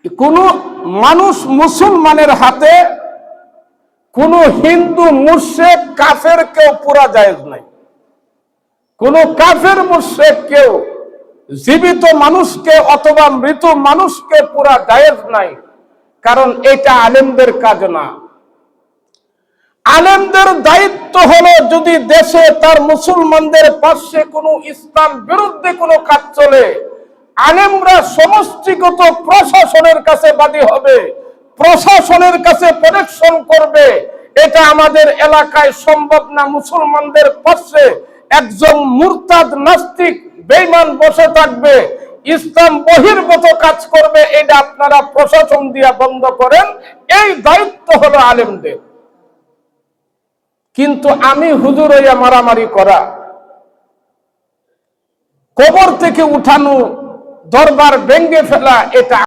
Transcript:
কোন মানুষ মুসলমানের হাতে কোন হিন্দু মুশরিক কাফের কেউ পুরা জায়েজ নাই। কোন কাফের মুশরিক কেউ জীবিত মানুষকে অথবা মৃত মানুষকে পুরা জায়েজ নাই, কারণ এটা আলেমদের কাজ না। আলেমদের দায়িত্ব হলো যদি দেশে তার মুসলমানদের পাশে কোনো ইসলাম বিরুদ্ধে কোনো কাজ চলে, আলেমরা সমষ্টিগত প্রশাসনের কাছে বাদী হবে, প্রশাসনের কাছে প্রোটেকশন করবে। এটা আমাদের এলাকায় সম্ভব না। মুসলমানদের পাশে একজন মুরতাদ নাস্তিক বেঈমান বসে থাকবে, ইসলাম বহির্ভূত কাজ করবে, এটা আপনারা প্রশাসন দিয়া বন্ধ করেন। এই দায়িত্ব হলো আলেমদের। কিন্তু আমি হুজুর হইয়া মারামারি করা, কবর থেকে উঠানো, দরবার ভেঙে ফেলা, এটা